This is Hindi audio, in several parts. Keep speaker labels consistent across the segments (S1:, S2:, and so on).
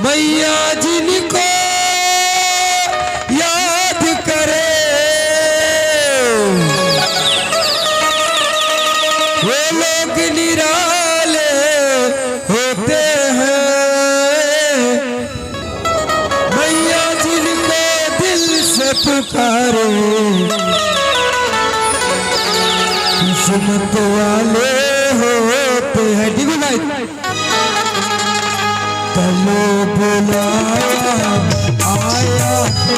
S1: मैया जिनको याद करे वो लोग निराले होते हैं। मैया जिनको दिल से पुकारे किस्मत वाले होते हैं। तलो बुलाया आया है,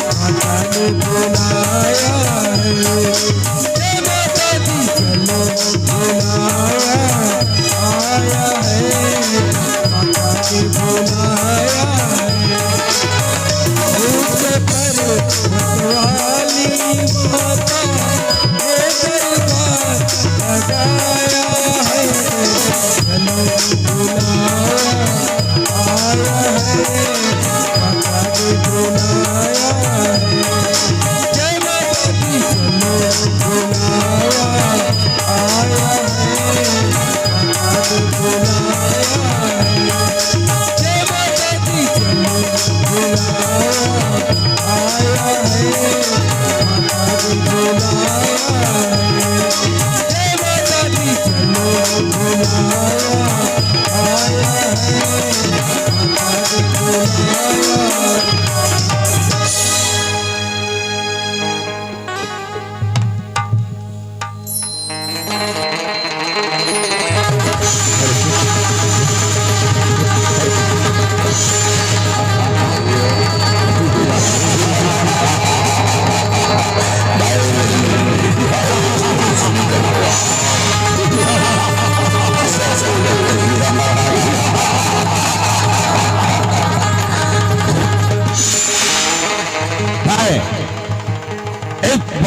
S1: माता ने बुलाया है, माता दी चलो बुलाया आया है, माता ने बुलाया है। पर वाली माता ये दरबार लगाया है, चलो बुलाया आया है, माता ने बुलाया है। जय माता दी चलो बुलाया आया है, माता ने बुलाया है। जय माता दी चलो बुलाया आया है, माता ने बुलाया है। जय माता दी चलो बुलाया आया है,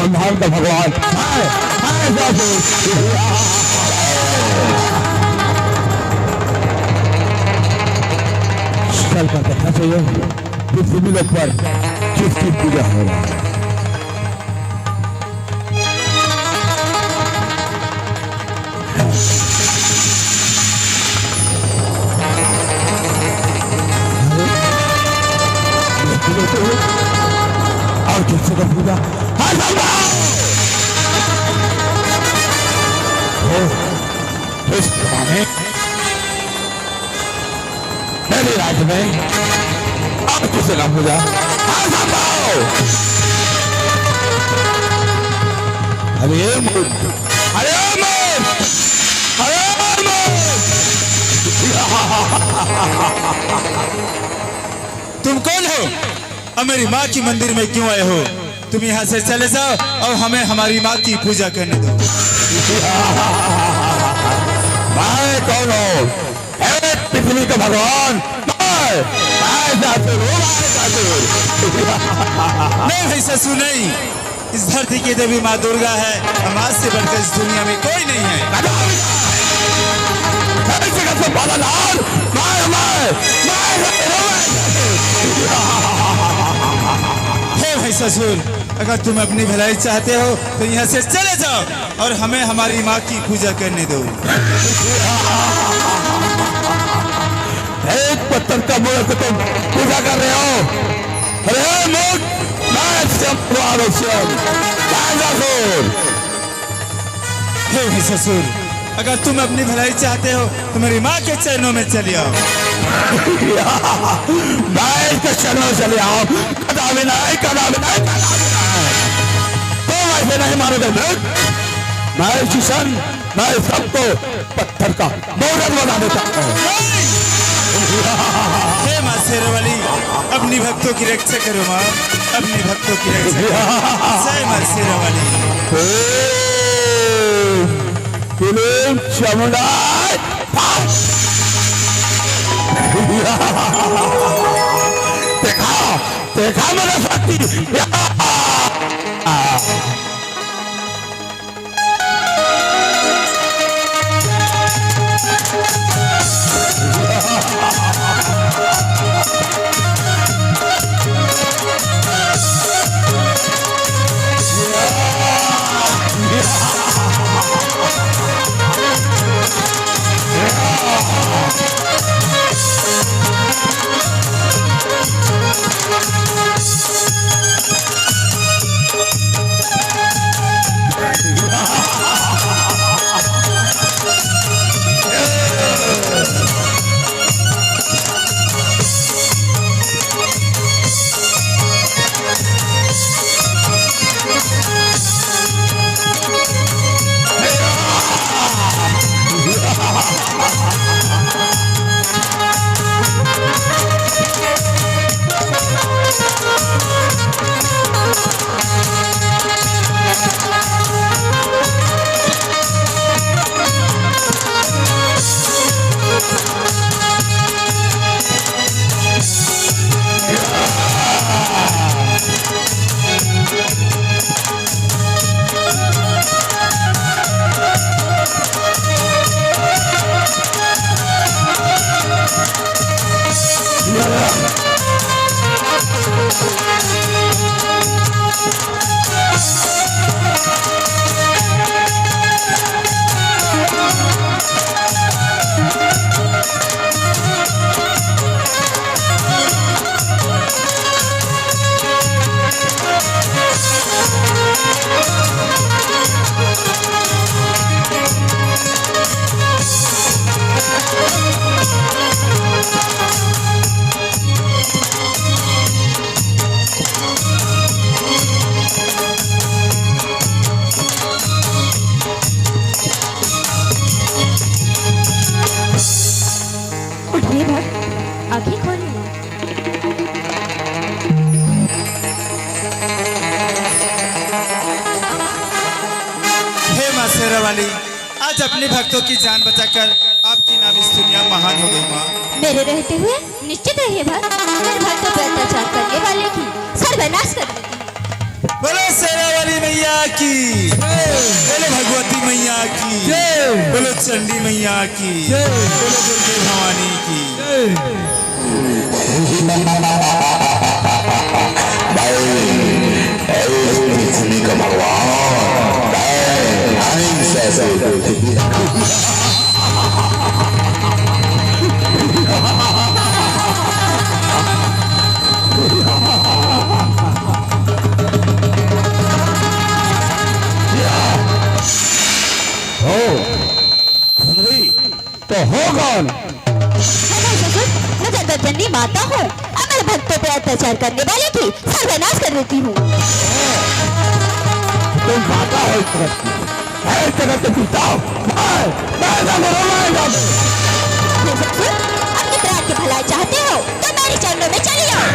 S2: ब्रह्मांड का भगवान स्थल पर देखना चाहिए पृथ्वी लोक पर किसकी पूजा हो रहा है। और किसी का पूजा मेरे राज्य में और किसी का पूजा अरे
S3: तुम कौन हो और मेरी माँ की मंदिर में क्यों आए हो? तुम यहाँ से चले जाओ और हमें हमारी माँ की पूजा करने दो।
S2: मैं कौन हूँ? पृथ्वी का भगवान
S3: नहीं भाई ससुर नहीं, इस धरती की देवी माँ दुर्गा है, हमारे से बढ़कर इस दुनिया में कोई नहीं है। हे भाई ससुर, अगर तुम अपनी भलाई चाहते हो तो यहाँ से चले जाओ और हमें हमारी माँ की पूजा करने दो।
S2: एक पत्थर का मूर्त तुम पूजा कर रहे हो? अरे मूर्त
S3: हे भाई ससुर, अगर तुम अपनी भलाई चाहते हो तो मेरी माँ के चरणों में चले आओ।
S2: मैं इसके चरणों में चले आओ? कदापि नहीं, कदापि नहीं, तो ऐसे नहीं मारोगे। मैं किशन, मैं सबको पत्थर का मूर्त बना देता हूँ।
S3: हे माँ शेरवाली, अपनी भक्तों की रक्षा करो माँ, अपनी भक्तों की रक्षा करो। जय माँ शेरवाली।
S2: चामुंडा देखा देखा मेरा शक्ति।
S4: आंखें खोलिए।
S3: हे माँ शेरा वाली, आज अपने भक्तों की जान बचाकर आपकी नाम इस दुनिया में महान हो गई माँ।
S4: मेरे रहते हुए निश्चित है ये बात मेरे भक्तों पर अत्याचार करने वाले की सर्वनाश कर देती है।
S3: बोलो शेरा वाली मैया की, बोलो भगवती मैया की, बोलो चंडी मैया की, बोलो दुर्गे भवानी की।
S2: तो हो कौन?
S4: ससुर, मैं जगदम्बा माता हूँ और मेरे भक्तों पर अत्याचार करने वाले की सर्वनाश कर देती हूँ।
S2: तुम माता हो इस जगत की, मैं इस जगत के पिता हूँ।
S4: ससुर, अपने प्राण की भलाई चाहते हो तो मेरे चरणों में चले आओ।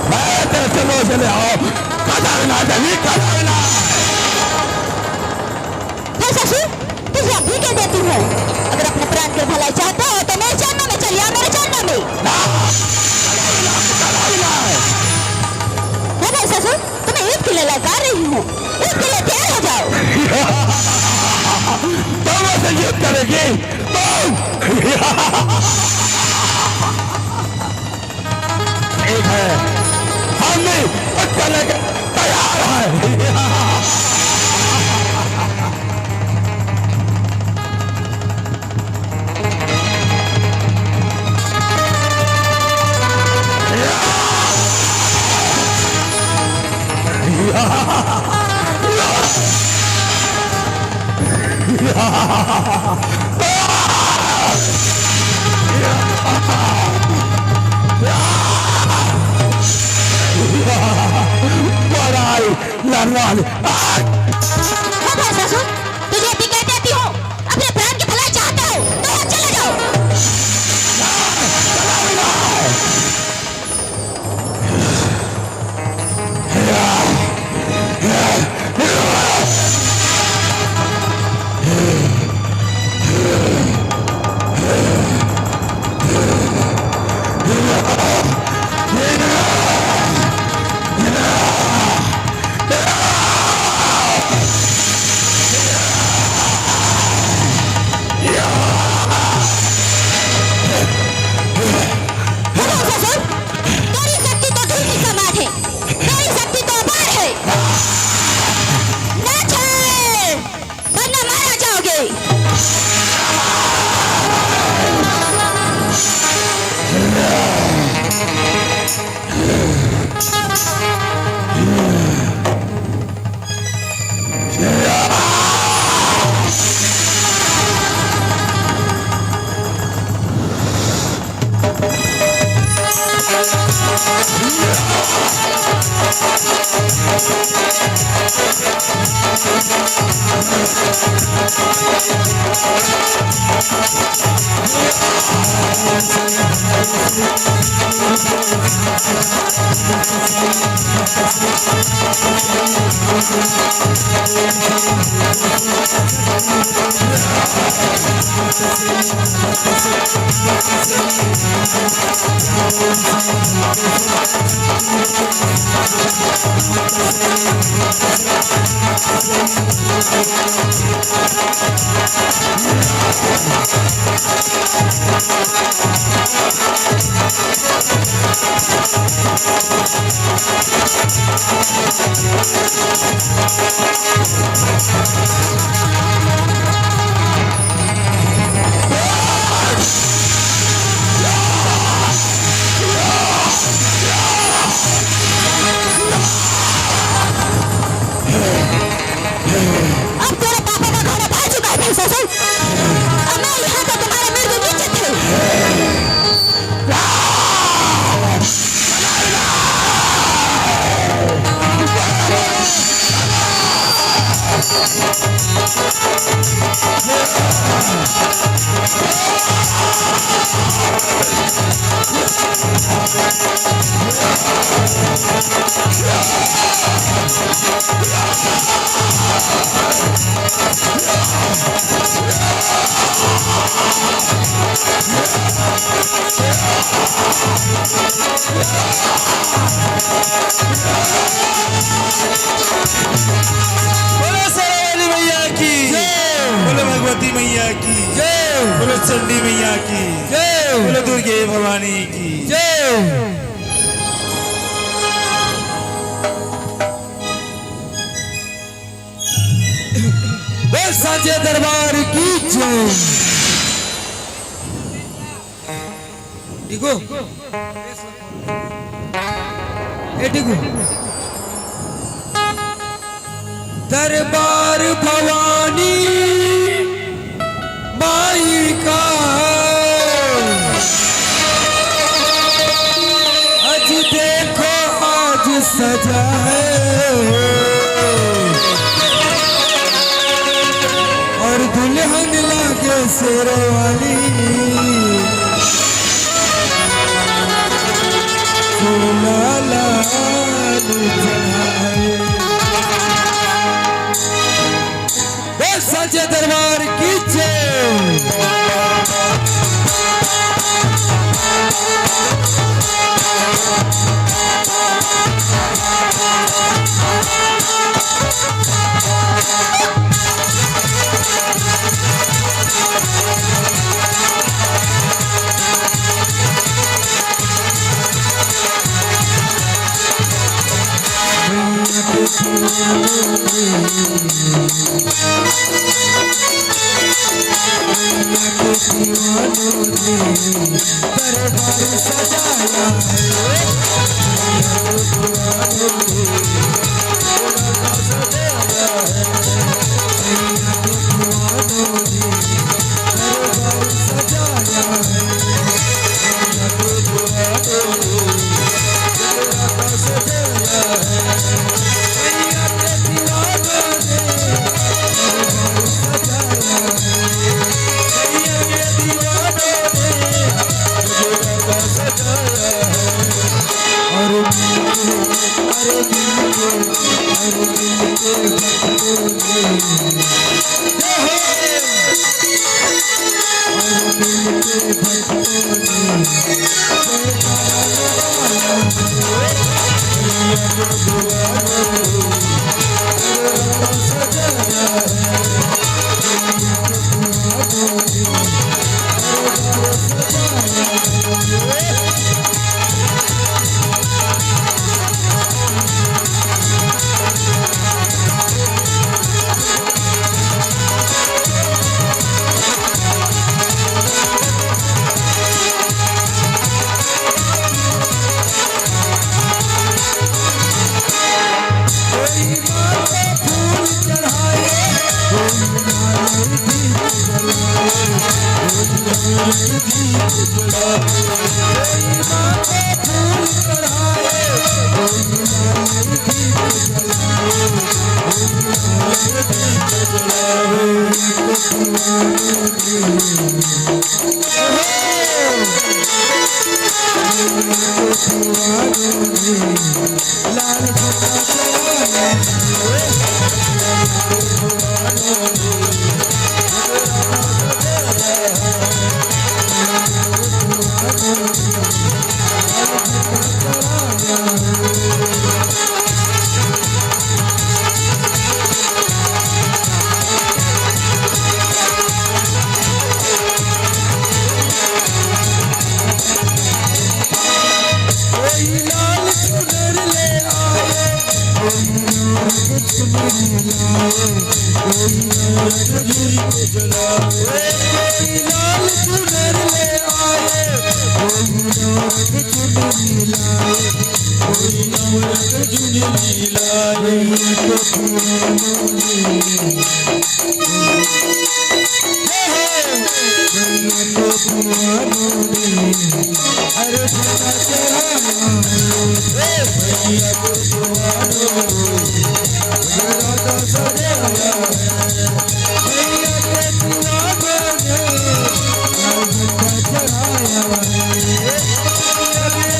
S2: मैं तेरे चरणों से चले आओ, कदाविना देवी कदाविना।
S4: ससुर, तुझे अब भी कह देती हूँ, अगर अपने प्राण की भलाई चाहते हो तो मेरे चरणों में चलिए आओ, मेरे चरणों में। नहीं ससुर, तुम्हें ईद के लिए लगा रही हूँ, ईद के लिए तैयार हो जाओ।
S2: तुम ऐसे युद्ध करेगी तुम? ठीक है, हम भी करने के तैयार हैं। बड़ाई लड़वाली।
S4: ससुर, तुझे भी कह देती हूँ, अपने प्राण की भलाई चाहते हो तो यहाँ चले जाओ।
S3: बोलो सरस्वती मैया की बोलो भगवती मैया की बोलो चंडी मैया की बोलो दुर्गे भवानी की
S1: साचे दरबार की जय। टिको ए टिको दरबार भवानी माई का आज देखो आज सजा है और दुल्हन लागे शेरवाली लाला सच्चे दरबार की जय। दरबार सजाया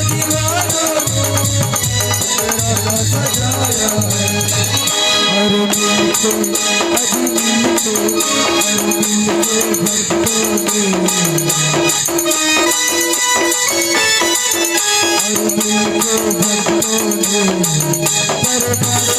S2: दीवानों
S1: और दिल को भक्तों ने बर्बाद